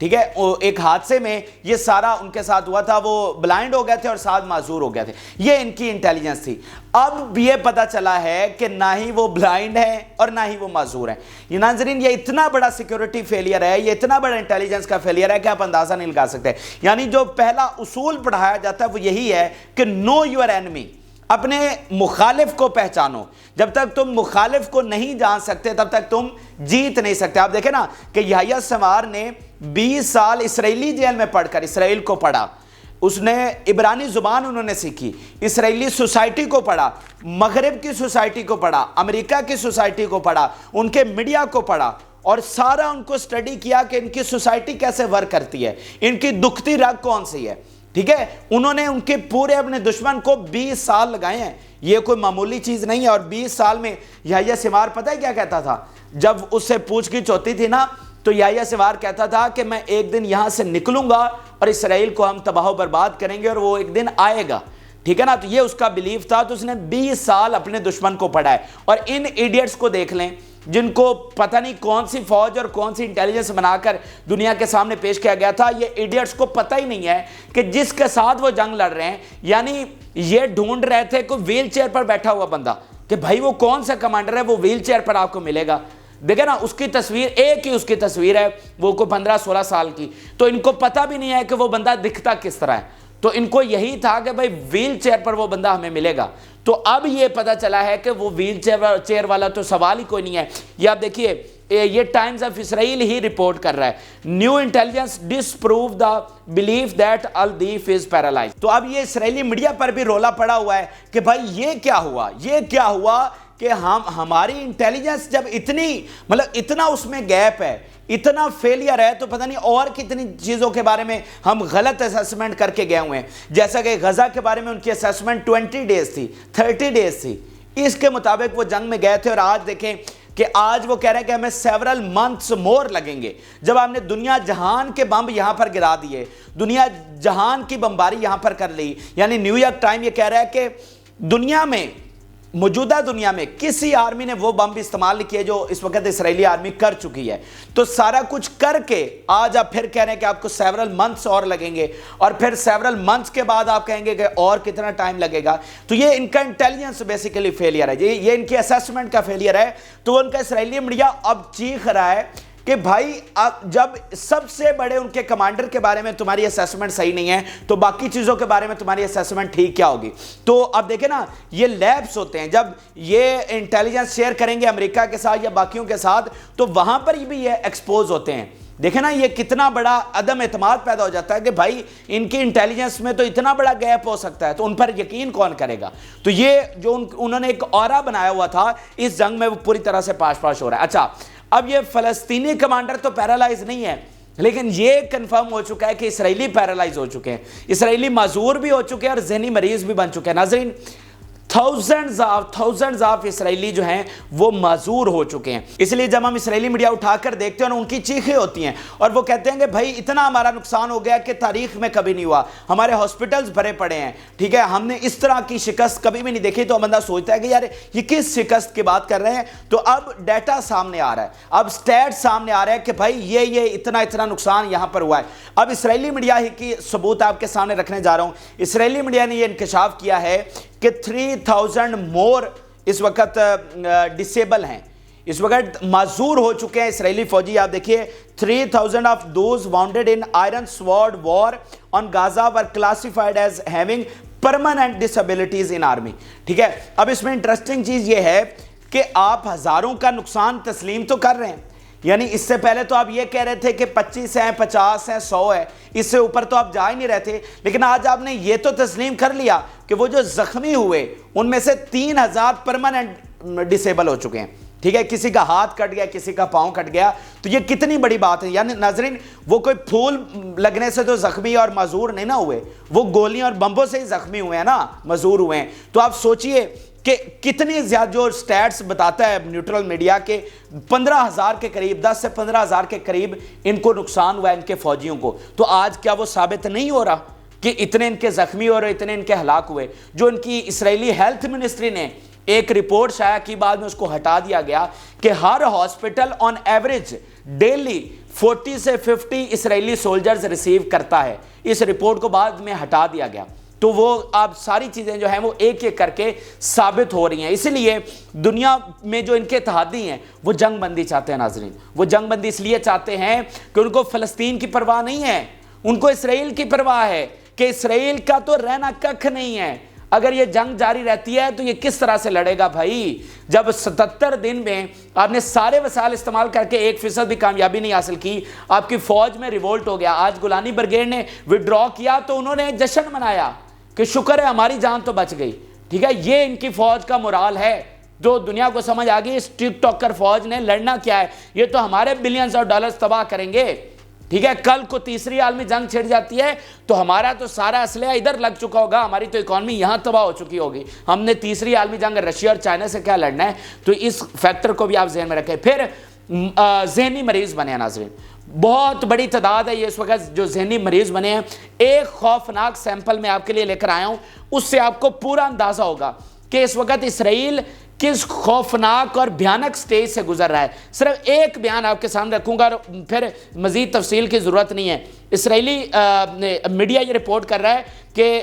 ٹھیک ہے, ایک حادثے میں یہ سارا ان کے ساتھ ہوا تھا, وہ بلائنڈ ہو گئے تھے اور ساتھ معذور ہو گئے تھے. یہ ان کی انٹیلیجنس تھی. اب یہ پتا چلا ہے کہ نہ ہی وہ بلائنڈ ہیں اور نہ ہی وہ معذور ہیں. یہ ناظرین, یہ اتنا بڑا سیکیورٹی فیلئر ہے, یہ اتنا بڑا انٹیلیجنس کا فیلئر ہے کہ آپ اندازہ نہیں لگا سکتے. یعنی جو پہلا اصول پڑھایا جاتا ہے وہ یہی ہے کہ نو یور اینمی, اپنے مخالف کو پہچانو. جب تک تم مخالف کو نہیں جان سکتے تب تک تم جیت نہیں سکتے. آپ دیکھیں نا کہ یحییٰ سنوار نے 20 سال اسرائیلی جیل میں پڑھ کر اسرائیل کو پڑھا, اس نے عبرانی زبان انہوں نے سیکھی, اسرائیلی سوسائٹی کو پڑھا, مغرب کی سوسائٹی کو پڑھا, امریکہ کی سوسائٹی کو پڑھا, ان کے میڈیا کو پڑھا, اور سارا ان کو سٹڈی کیا کہ ان کی سوسائٹی کیسے ورک کرتی ہے, ان کی دکھتی رگ کون سی ہے. ٹھیک ہے, انہوں نے ان کے پورے اپنے دشمن کو 20 سال لگائے ہیں. یہ کوئی معمولی چیز نہیں ہے. اور 20 سال میں یحییٰ سنوار پتہ ہے کیا کہتا تھا؟ جب اس سے پوچھ گچھ ہوتی تھی نا, تو یحییٰ سنوار کہتا تھا کہ میں ایک دن یہاں سے نکلوں گا اور اسرائیل کو ہم تباہ و برباد کریں گے اور وہ ایک دن آئے گا. ٹھیک ہے نا, تو یہ اس کا بلیف تھا. تو اس نے 20 سال اپنے دشمن کو پڑھا ہے. اور ان ایڈیٹس کو دیکھ لیں جن کو پتہ نہیں کون سی فوج اور کون سی انٹیلیجنس بنا کر دنیا کے سامنے پیش کیا گیا تھا. یہ ایڈیٹس کو پتہ ہی نہیں ہے کہ جس کے ساتھ وہ جنگ لڑ رہے ہیں, یعنی یہ ڈھونڈ رہے تھے کوئی ویل چیئر پر بیٹھا ہوا بندہ کہ بھائی وہ کون سا کمانڈر ہے, وہ ویل چیئر پر آپ کو ملے گا. دیکھیں نا, اس کی تصویر ایک ہی اس کی تصویر ہے, وہ کوئی 15-16 سال کی. تو ان کو پتہ بھی نہیں ہے کہ وہ بندہ دکھتا کس طرح ہے. تو ان کو یہی تھا کہ بھائی ویل چیئر پر وہ بندہ ہمیں ملے گا. تو اب یہ پتہ چلا ہے کہ وہ ویل چیئر والا تو سوال ہی کوئی نہیں ہے. یہ آپ دیکھیے, یہ ٹائمز آف اسرائیل ہی رپورٹ کر رہا ہے, new intelligence disprove the belief that Deif is paralysed. تو اب یہ اسرائیلی میڈیا پر بھی رولا پڑا ہوا ہے کہ بھائی یہ کیا ہوا کہ ہماری انٹیلیجنس جب اتنا اس میں گیپ ہے, اتنا فیلئر ہے, تو پتہ نہیں اور کتنی چیزوں کے بارے میں ہم غلط اسیسمنٹ کر کے گئے ہوئے ہیں. جیسا کہ غزہ کے بارے میں ان کی اسیسمنٹ 20 ڈیز تھی, 30 ڈیز تھی, اس کے مطابق وہ جنگ میں گئے تھے. اور آج دیکھیں کہ آج وہ کہہ رہے ہیں کہ ہمیں several months more لگیں گے. جب آپ نے دنیا جہان کے بم یہاں پر گرا دیے, دنیا جہان کی بمباری یہاں پر کر لی, یعنی نیو یارک ٹائم یہ کہہ رہا ہے کہ موجودہ دنیا میں کسی آرمی نے وہ بم بھی استعمال نہیں کیے جو اس وقت اسرائیلی آرمی کر چکی ہے. تو سارا کچھ کر کے آج آپ پھر کہہ رہے ہیں کہ آپ کو several months اور لگیں گے, اور پھر several months کے بعد آپ کہیں گے کہ اور کتنا ٹائم لگے گا. تو یہ ان کا انٹیلیجنس بیسیکلی فیلئر ہے, یہ ان کی اسیسمنٹ کا فیلئر ہے. تو ان کا اسرائیلی میڈیا اب چیخ رہا ہے کہ بھائی جب سب سے بڑے ان کے کمانڈر کے بارے میں تمہاری اسیسمنٹ صحیح نہیں ہے, تو باقی چیزوں کے بارے میں تمہاری اسیسمنٹ ٹھیک کیا ہوگی. تو اب دیکھیں نا, یہ لیبس ہوتے ہیں, جب یہ انٹیلیجنس شیئر کریں گے امریکہ کے ساتھ یا باقیوں کے ساتھ, تو وہاں پر بھی یہ ایکسپوز ہوتے ہیں. دیکھیں نا, یہ کتنا بڑا عدم اعتماد پیدا ہو جاتا ہے کہ بھائی ان کی انٹیلیجنس میں تو اتنا بڑا گیپ ہو سکتا ہے, تو ان پر یقین کون کرے گا. تو یہ جو انہوں نے ایک اورا بنایا ہوا تھا اس جنگ میں, وہ پوری طرح سے پاش ہو رہا ہے. اچھا, اب یہ فلسطینی کمانڈر تو پیرالائز نہیں ہے, لیکن یہ کنفرم ہو چکا ہے کہ اسرائیلی پیرالائز ہو چکے ہیں, اسرائیلی معذور بھی ہو چکے ہیں اور ذہنی مریض بھی بن چکے ہیں. ناظرین, تھاؤزنڈز آف اسرائیلی جو ہیں وہ معذور ہو چکے ہیں. اس لیے جب ہم اسرائیلی میڈیا اٹھا کر دیکھتے ہیں اور ان کی چیخیں ہوتی ہیں اور وہ کہتے ہیں کہ بھائی اتنا ہمارا نقصان ہو گیا کہ تاریخ میں کبھی نہیں ہوا, ہمارے ہاسپٹلز بھرے پڑے ہیں, ٹھیک ہے, ہم نے اس طرح کی شکست کبھی بھی نہیں دیکھی. تو بندہ سوچتا ہے کہ یار یہ کس شکست کی بات کر رہے ہیں. تو اب ڈیٹا سامنے آ رہا ہے, اب سٹیٹ سامنے آ رہا ہے کہ بھائی یہ اتنا نقصان یہاں پر ہوا ہے. اب اسرائیلی میڈیا ہی کی ثبوت آپ کے سامنے رکھنے جا رہا ہوں. اسرائیلی میڈیا نے یہ انکشاف کیا ہے کہ 3000 مور اس وقت ڈسیبل ہیں, اس وقت معذور ہو چکے ہیں اسرائیلی فوجی. آپ دیکھیے, 3000 of those wounded in Iron Sword war on Gaza were classified as having permanent disabilities in army. ٹھیک ہے, اب اس میں انٹرسٹنگ چیز یہ ہے کہ آپ ہزاروں کا نقصان تسلیم تو کر رہے ہیں, یعنی اس سے پہلے تو آپ یہ کہہ رہے تھے کہ 25 ہیں, 50 ہیں, 100 ہے, اس سے اوپر تو آپ جا ہی نہیں رہے تھے. لیکن آج آپ نے یہ تو تسلیم کر لیا کہ وہ جو زخمی ہوئے ان میں سے 3000 پرماننٹ ڈسیبل ہو چکے ہیں. ٹھیک ہے, کسی کا ہاتھ کٹ گیا, کسی کا پاؤں کٹ گیا. تو یہ کتنی بڑی بات ہے. یعنی ناظرین, وہ کوئی پھول لگنے سے تو زخمی اور معذور نہیں نہ ہوئے, وہ گولیاں اور بمبوں سے ہی زخمی ہوئے ہیں نا, معذور ہوئے ہیں. تو آپ سوچئے کہ کتنی زیادہ, جو سٹیٹس بتاتا ہے نیوٹرل میڈیا کے 15,000 کے قریب, 10 سے 15,000 کے قریب ان کو نقصان ہوا ہے, ان کے فوجیوں کو. تو آج کیا وہ ثابت نہیں ہو رہا کہ اتنے ان کے زخمی اور اتنے ان کے ہلاک ہوئے؟ جو ان کی اسرائیلی ہیلتھ منسٹری نے ایک رپورٹ شائع کی، بعد میں اس کو ہٹا دیا گیا کہ ہر ہاسپٹل آن ایوریج ڈیلی 40 سے 50 اسرائیلی سولجرز ریسیو کرتا ہے. اس رپورٹ کو بعد میں ہٹا دیا گیا. تو وہ اب ساری چیزیں جو ہیں وہ ایک ایک کر کے ثابت ہو رہی ہیں. اسی لیے دنیا میں جو ان کے اتحادی ہیں وہ جنگ بندی چاہتے ہیں. ناظرین، وہ جنگ بندی اس لیے چاہتے ہیں کہ ان کو فلسطین کی پرواہ نہیں ہے، ان کو اسرائیل کی پرواہ ہے کہ اسرائیل کا تو رہنا ککھ نہیں ہے. اگر یہ جنگ جاری رہتی ہے تو یہ کس طرح سے لڑے گا بھائی؟ جب 77 دن میں آپ نے سارے وسائل استعمال کر کے 1% بھی کامیابی نہیں حاصل کی، آپ کی فوج میں ریولٹ ہو گیا. آج گولانی بریگیڈ نے وڈرا کیا تو انہوں نے جشن منایا کہ شکر ہے ہماری جان تو بچ گئی. ٹھیک ہے، یہ ان کی فوج کا مورال ہے جو دنیا کو سمجھ آ گئی. اس ٹک ٹاکر فوج نے لڑنا کیا ہے، یہ تو ہمارے بلینز آف ڈالرز تباہ کریں گے. ٹھیک ہے، کل کو تیسری عالمی جنگ چھڑ جاتی ہے تو ہمارا تو سارا اسلحہ ادھر لگ چکا ہوگا، ہماری تو اکانومی یہاں تباہ ہو چکی ہوگی. ہم نے تیسری عالمی جنگ رشیا اور چائنا سے کیا لڑنا ہے؟ تو اس فیکٹر کو بھی آپ ذہن میں رکھیں. پھر ذہنی مریض بنے ہیں. ناظرین، بہت بڑی تعداد ہے یہ اس وقت جو ذہنی مریض بنے ہیں. ایک خوفناک سیمپل میں آپ کے لیے لے کر آیا ہوں، اس سے آپ کو پورا اندازہ ہوگا کہ اس وقت اسرائیل کس خوفناک اور بھیانک سٹیج سے گزر رہا ہے. صرف ایک بیان آپ کے سامنے رکھوں گا، پھر مزید تفصیل کی ضرورت نہیں ہے. اسرائیلی میڈیا یہ رپورٹ کر رہا ہے کہ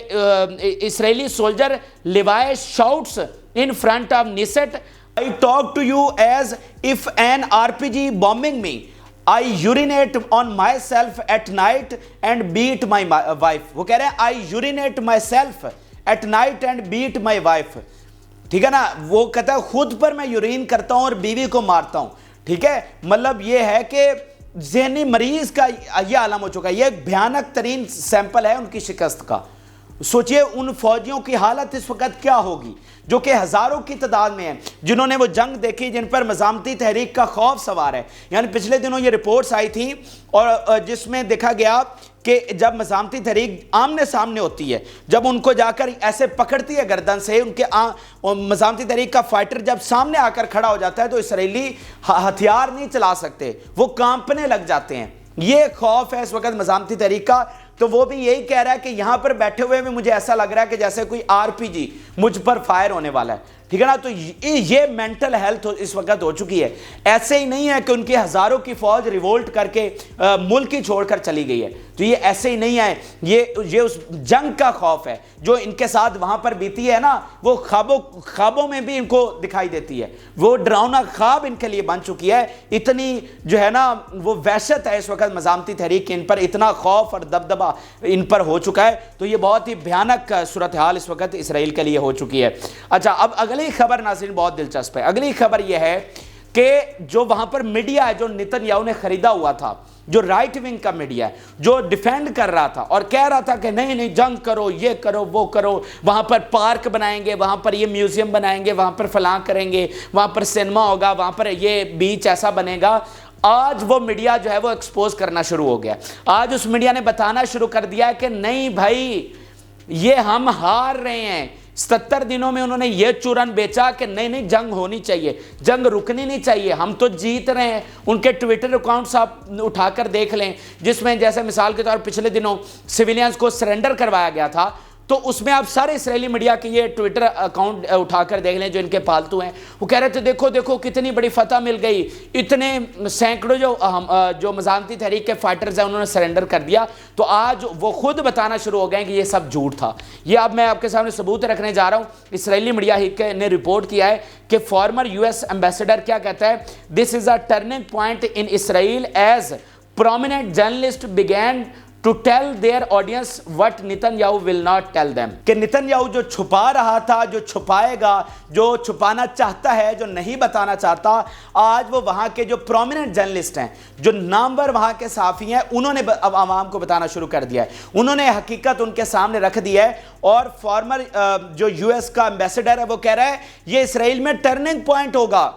Israeli soldier Levy shouts in front of Knesset, I talk to you as if an RPG bombing me. I urinate on myself at night and beat my wife. وہ کہہ رہے ہیں I urinate myself at night and beat my wife. ٹھیک ہے نا، وہ کہتا ہے خود پر میں یورین کرتا ہوں اور بیوی کو مارتا ہوں. ٹھیک ہے، مطلب یہ ہے کہ ذہنی مریض کا یہ عالم ہو چکا ہے. یہ ایک بھیانک ترین سیمپل ہے ان کی شکست کا. سوچئے ان فوجیوں کی حالت اس وقت کیا ہوگی جو کہ ہزاروں کی تعداد میں ہیں، جنہوں نے وہ جنگ دیکھی، جن پر مزاحمتی تحریک کا خوف سوار ہے. یعنی پچھلے دنوں یہ رپورٹس آئی تھی اور جس میں دیکھا گیا کہ جب مزاحمتی تحریک آمنے سامنے ہوتی ہے، جب ان کو جا کر ایسے پکڑتی ہے گردن سے، ان کے مزاحمتی تحریک کا فائٹر جب سامنے آ کر کھڑا ہو جاتا ہے تو اسرائیلی ہتھیار نہیں چلا سکتے، وہ کانپنے لگ جاتے ہیں. یہ خوف ہے اس وقت مزاحمتی تحریک کا. تو وہ بھی یہی کہہ رہا ہے کہ یہاں پر بیٹھے ہوئے میں مجھے ایسا لگ رہا ہے کہ جیسے کوئی RPG مجھ پر فائر ہونے والا ہے. ٹھیک ہے نا، تو یہ مینٹل ہیلتھ اس وقت ہو چکی ہے. ایسے ہی نہیں ہے کہ ان کی ہزاروں کی فوج ریولٹ کر کے ملک ہی چھوڑ کر چلی گئی ہے. تو یہ ایسے ہی نہیں ہے، یہ اس جنگ کا خوف ہے جو ان کے ساتھ وہاں پر بیتی ہے نا، وہ خوابوں میں بھی ان کو دکھائی دیتی ہے. وہ ڈراؤنا خواب ان کے لیے بن چکی ہے. اتنی جو ہے نا وہ وحشت ہے اس وقت مزاحمتی تحریک، ان پر اتنا خوف اور دبدبہ ان پر ہو چکا ہے. تو یہ بہت ہی بھیانک صورتحال اس وقت اسرائیل کے لیے ہو چکی ہے. اچھا، اب اگلی خبر ناظرین بہت دلچسپ ہے. اگلی خبر یہ ہے کہ جو وہاں پر میڈیا ہے جو نتن یاہو نے خریدا ہوا تھا، جو رائٹ ونگ کا میڈیا ہے، جو ڈیفینڈ کر رہا تھا اور کہہ رہا تھا کہ نہیں جنگ کرو، یہ کرو وہ کرو، وہاں پر پارک بنائیں گے، وہاں پر یہ میوزیم بنائیں گے، وہاں پر فلاں کریں گے، وہاں پر سینما ہوگا، وہاں پر یہ بیچ ایسا بنے گا. آج وہ میڈیا جو ہے وہ ایکسپوز کرنا شروع ہو گیا. آج اس میڈیا نے بتانا شروع کر دیا ہے کہ نہیں بھائی، یہ ہم ہار رہے ہیں. 77 دنوں میں انہوں نے یہ چورن بیچا کہ نہیں جنگ ہونی چاہیے، جنگ رکنی نہیں چاہیے، ہم تو جیت رہے ہیں. ان کے ٹویٹر اکاؤنٹس آپ اٹھا کر دیکھ لیں، جس میں جیسے مثال کے طور پر پچھلے دنوں سویلینز کو سرنڈر کروایا گیا تھا، تو اس میں آپ سارے اسرائیلی میڈیا کے یہ ٹویٹر اکاؤنٹ اٹھا کر دیکھ لیں جو ان کے پالتو ہیں. وہ کہہ رہے تھے دیکھو کتنی بڑی فتح مل گئی، اتنے سینکڑوں جو مزاحمتی تحریک کے فائٹرز ہیں انہوں نے سرنڈر کر دیا. تو آج وہ خود بتانا شروع ہو گئے کہ یہ سب جھوٹ تھا. یہ اب میں آپ کے سامنے ثبوت رکھنے جا رہا ہوں. اسرائیلی میڈیا نے رپورٹ کیا ہے کہ فارمر US ایمبیسڈر کیا کہتا ہے، this is a turning point in Israel as prominent journalist begin to tell their audience what Netanyahu will not tell them. کہ نتن یاہو جو چھپا رہا تھا، جو چھپائے گا، جو چھپانا چاہتا ہے، جو نہیں بتانا چاہتا، آج وہ وہاں کے جو پرومیننٹ جرنلسٹ ہیں، جو نامور وہاں کے صحافی ہیں، انہوں نے اب عوام کو بتانا شروع کر دیا ہے. انہوں نے حقیقت ان کے سامنے رکھ دی ہے. اور فارمر جو US کا ایمبیسڈر ہے وہ کہہ رہا ہے یہ اسرائیل میں ٹرننگ پوائنٹ ہوگا.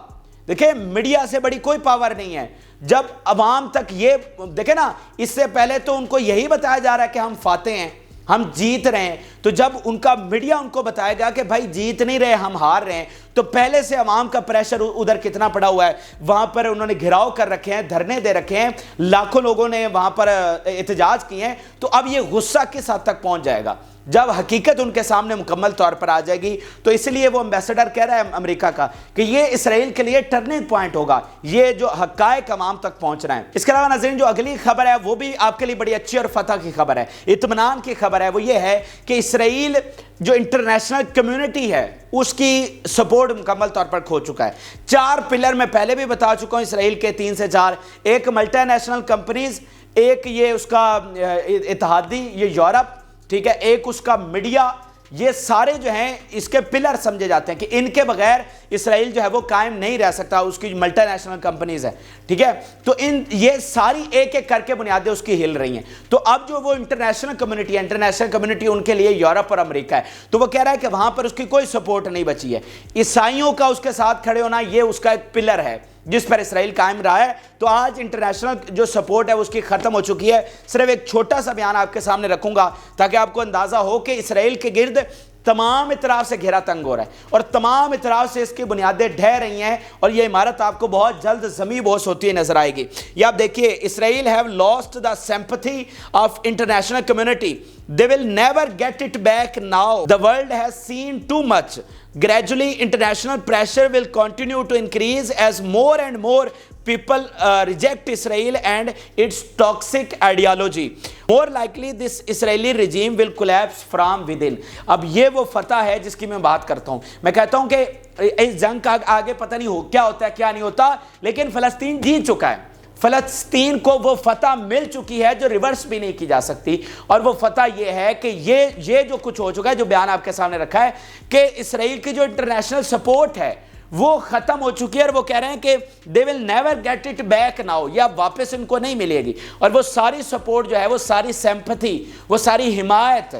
دیکھیں، میڈیا سے بڑی کوئی پاور نہیں ہے. جب عوام تک یہ دیکھیں نا، اس سے پہلے تو ان کو یہی بتایا جا رہا ہے کہ ہم فاتح ہیں، ہم جیت رہے ہیں. تو جب ان کا میڈیا ان کو بتائے گا کہ بھائی جیت نہیں رہے، ہم ہار رہے ہیں، تو پہلے سے عوام کا پریشر ادھر کتنا پڑا ہوا ہے. وہاں پر انہوں نے گھراؤ کر رکھے ہیں، دھرنے دے رکھے ہیں، لاکھوں لوگوں نے وہاں پر احتجاج کیے ہیں. تو اب یہ غصہ کس حد تک پہنچ جائے گا؟ جب حقیقت ان کے سامنے مکمل طور پر آ جائے گی. تو اس لیے وہ امبیسڈر کہہ رہا ہے امریکہ کا کہ یہ اسرائیل کے لیے ٹرننگ پوائنٹ ہوگا, یہ جو حقائق عوام تک پہنچ رہے ہیں. اس کے علاوہ ناظرین جو اگلی خبر ہے وہ بھی آپ کے لیے بڑی اچھی اور فتح کی خبر ہے, اطمینان کی خبر ہے. وہ یہ ہے کہ اسرائیل جو انٹرنیشنل کمیونٹی ہے اس کی سپورٹ مکمل طور پر کھو چکا ہے. 4 پلر میں پہلے بھی بتا چکا ہوں اسرائیل کے 3 سے 4, ایک ملٹی نیشنل کمپنیز, ایک یہ اس کا اتحادی یہ یورپ, ٹھیک ہے, ایک اس کا میڈیا. یہ سارے جو ہیں اس کے پلر سمجھے جاتے ہیں کہ ان کے بغیر اسرائیل جو ہے وہ قائم نہیں رہ سکتا, اس کی ملٹی نیشنل کمپنیز ہیں, ٹھیک ہے. تو یہ ساری ایک ایک کر کے بنیادیں اس کی ہل رہی ہیں. تو اب جو وہ انٹرنیشنل کمیونٹی ان کے لیے یورپ اور امریکہ ہے, تو وہ کہہ رہا ہے کہ وہاں پر اس کی کوئی سپورٹ نہیں بچی ہے. عیسائیوں کا اس کے ساتھ کھڑے ہونا یہ اس کا ایک پلر ہے جس پر اسرائیل قائم رہا ہے. تو آج انٹرنیشنل جو سپورٹ ہے اس کی ختم ہو چکی ہے. صرف ایک چھوٹا سا بیان آپ کے سامنے رکھوں گا تاکہ آپ کو اندازہ ہو کہ اسرائیل کے گرد تمام اطراف سے گھیرا تنگ ہو رہا ہے اور تمام اطراف سے اس کی بنیادیں ڈھہ رہی ہیں, اور یہ عمارت آپ کو بہت جلد زمیں بوس ہوتی ہے نظر آئے گی. یہ آپ دیکھیے, اسرائیل have lost the sympathy of international community. They will never get it back now. The world has seen too much. Gradually, international pressure will continue to increase as more and more people reject Israel and its toxic ideology. More likely, this Israeli regime will collapse from within. اب یہ وہ فتح ہے جس کی میں بات کرتا ہوں. میں کہتا ہوں کہ اس جنگ کا آگے پتہ نہیں ہو کیا ہوتا ہے کیا نہیں ہوتا, لیکن فلسطین جیت چکا ہے. فلسطین کو وہ فتح مل چکی ہے جو ریورس بھی نہیں کی جا سکتی, اور وہ فتح یہ ہے کہ یہ جو کچھ ہو چکا ہے, جو بیان آپ کے سامنے رکھا ہے کہ اسرائیل کی جو انٹرنیشنل سپورٹ ہے وہ ختم ہو چکی ہے, اور وہ کہہ رہے ہیں کہ they will never get it back now. یہ اب واپس ان کو نہیں ملے گی, اور وہ ساری سپورٹ جو ہے, وہ ساری سیمپتھی, وہ ساری حمایت,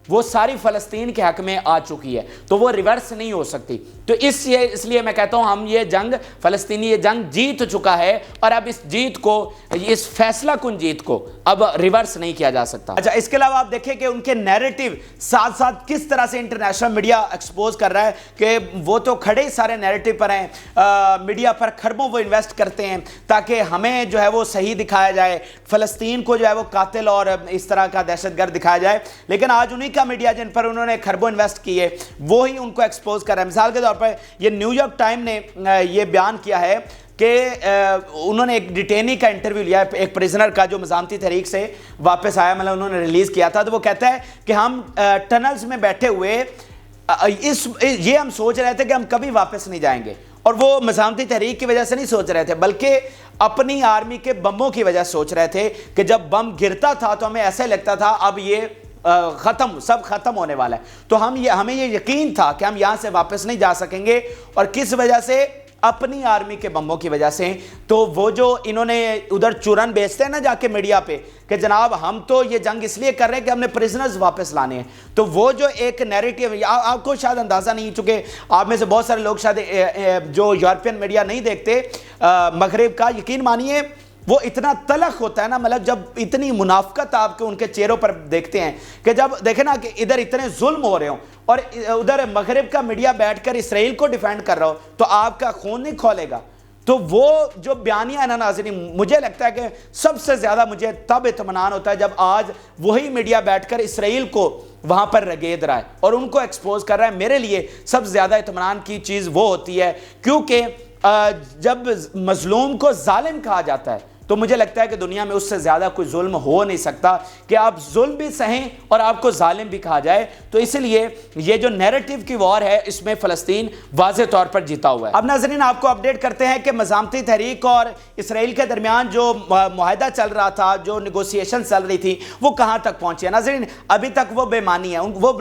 وہ ساری فلسطین کے حق میں آ چکی ہے, تو وہ ریورس نہیں ہو سکتی. تو اس لیے میں کہتا ہوں ہم یہ جنگ, فلسطینی یہ جنگ جیت چکا ہے, اور اب اس جیت کو, اس فیصلہ کن جیت کو اب ریورس نہیں کیا جا سکتا. اچھا, اس کے علاوہ آپ دیکھیں کہ ان کے نیریٹو ساتھ ساتھ کس طرح سے انٹرنیشنل میڈیا ایکسپوز کر رہا ہے کہ وہ تو کھڑے سارے نیریٹو پر ہیں, میڈیا پر خربوں وہ انویسٹ کرتے ہیں تاکہ ہمیں جو ہے وہ صحیح دکھایا جائے, فلسطین کو جو ہے وہ قاتل اور اس طرح کا دہشت گرد دکھایا جائے. لیکن آج انہی کا میڈیا جن پر انہوں نے خربوں انویسٹ کیے وہی ان کو ایکسپوز کر رہا ہے. مثال کے طور پر یہ نیو یارک ٹائم نے یہ بیان کیا ہے کہ انہوں نے ایک ڈیٹینی کا انٹرویو لیا ہے, ایک پریزنر کا جو مزاحمتی تحریک سے واپس آیا, مطلب انہوں نے ریلیز کیا تھا. تو وہ کہتا ہے کہ ہم ٹنلز میں بیٹھے ہوئے یہ ہم سوچ رہے تھے کہ ہم کبھی واپس نہیں جائیں گے, اور وہ مزاحمتی تحریک کی وجہ سے نہیں سوچ رہے تھے بلکہ اپنی آرمی کے بموں کی وجہ سے سوچ رہے تھے کہ جب بم گرتا تھا تو ہمیں ایسے لگتا تھا اب یہ سب ختم ہونے والا ہے. تو ہمیں یہ یقین تھا کہ ہم یہاں سے واپس نہیں جا سکیں گے, اور کس وجہ سے, اپنی آرمی کے بموں کی وجہ سے. تو وہ جو انہوں نے ادھر چورن بیچتے ہیں نا جا کے میڈیا پہ کہ جناب ہم تو یہ جنگ اس لیے کر رہے ہیں کہ ہم نے پریزنرز واپس لانے ہیں, تو وہ جو ایک نیریٹیو, آپ کو شاید اندازہ نہیں, چونکہ آپ میں سے بہت سارے لوگ شاید جو یورپین میڈیا نہیں دیکھتے مغرب کا, یقین مانیے وہ اتنا تلخ ہوتا ہے نا, مطلب جب اتنی منافقت آپ کے ان کے چہروں پر دیکھتے ہیں کہ جب دیکھیں نا کہ ادھر اتنے ظلم ہو رہے ہوں اور ادھر مغرب کا میڈیا بیٹھ کر اسرائیل کو ڈیفینڈ کر رہا ہو, تو آپ کا خون نہیں کھولے گا. تو وہ جو بیانیہ ہے نا ناظرین, مجھے لگتا ہے کہ سب سے زیادہ مجھے تب اطمینان ہوتا ہے جب آج وہی میڈیا بیٹھ کر اسرائیل کو وہاں پر رگید رہا ہے اور ان کو ایکسپوز کر رہا ہے. میرے لیے سب سے زیادہ اطمینان کی چیز وہ ہوتی ہے, کیونکہ جب مظلوم کو ظالم کہا جاتا ہے تو مجھے لگتا ہے کہ دنیا میں اس سے زیادہ کوئی ظلم ہو نہیں سکتا کہ آپ ظلم بھی سہیں اور آپ کو ظالم بھی کہا جائے. تو اس لیے یہ جو نیریٹو کی وار ہے اس میں فلسطین واضح طور پر جیتا ہوا ہے. اب ناظرین آپ کو اپڈیٹ کرتے ہیں کہ مزاحمتی تحریک اور اسرائیل کے درمیان جو معاہدہ چل رہا تھا, جو نیگوسیشن چل رہی تھی, وہ کہاں تک پہنچی ہے. ناظرین ابھی تک وہ بے معنی ہے, وہ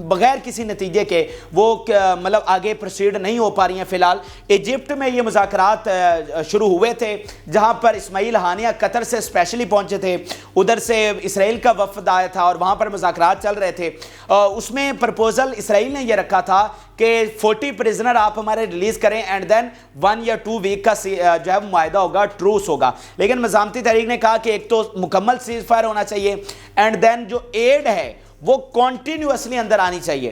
بغیر کسی نتیجے کے وہ مطلب آگے پروسیڈ نہیں ہو پا رہی ہیں. فی الحال ایجپٹ میں یہ مذاکرات شروع ہوئے تھے جہاں پر اسماعیل ہانیہ قطر سے اسپیشلی پہنچے تھے, ادھر سے اسرائیل کا وفد آیا تھا اور وہاں پر مذاکرات چل رہے تھے. اس میں پرپوزل اسرائیل نے یہ رکھا تھا کہ 40 پریزنر آپ ہمارے ریلیز کریں اینڈ دین 1 یا 2 ویک کا جو ہے معاہدہ ہوگا, ٹروس ہوگا. لیکن مزاحمتی تحریک نے کہا کہ ایک تو مکمل سیز فائر ہونا چاہیے اینڈ دین جو ایڈ ہے وہ کنٹینیوسلی اندر آنی چاہیے.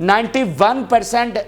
91%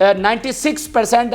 96%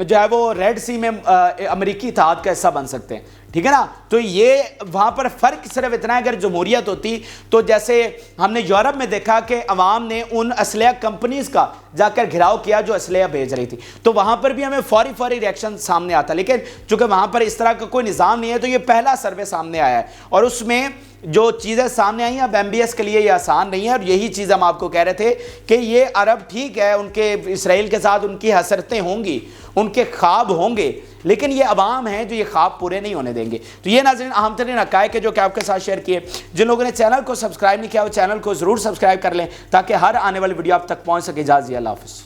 جو ہے وہ ریڈ سی میں امریکی اتحاد کا حصہ بن سکتے ہیں، ٹھیک ہے نا؟ تو یہ وہاں پر فرق صرف اتنا ہے، اگر جمہوریت ہوتی تو جیسے ہم نے یورپ میں دیکھا کہ عوام نے ان اسلحہ کمپنیز کا جا کر گھراؤ کیا جو اسلحہ بھیج رہی تھی، تو وہاں پر بھی ہمیں فوری ریاکشن سامنے آتا، لیکن چونکہ وہاں پر اس طرح کا کوئی نظام نہیں ہے تو یہ پہلا سروے سامنے آیا ہے، اور اس میں جو چیزیں سامنے آئی ہیں اب ایم بی ایس کے لیے یہ آسان نہیں ہے، اور یہی چیز ہم آپ کو کہہ رہے تھے کہ یہ عرب ٹھیک ہے، ان کے اسرائیل کے ساتھ ان کی حسرتیں ہوں گی، ان کے خواب ہوں گے، لیکن یہ عوام ہیں جو یہ خواب پورے نہیں ہونے دیں گے۔ تو یہ ناظرین اہم ترین حقائق ہے جو کہ آپ کے ساتھ شیئر کیے۔ جن لوگوں نے چینل کو سبسکرائب نہیں کیا وہ چینل کو ضرور سبسکرائب کر لیں تاکہ ہر آنے والی ویڈیو آپ تک پہنچ سکے۔ اجازت دیجیے، اللہ حافظ۔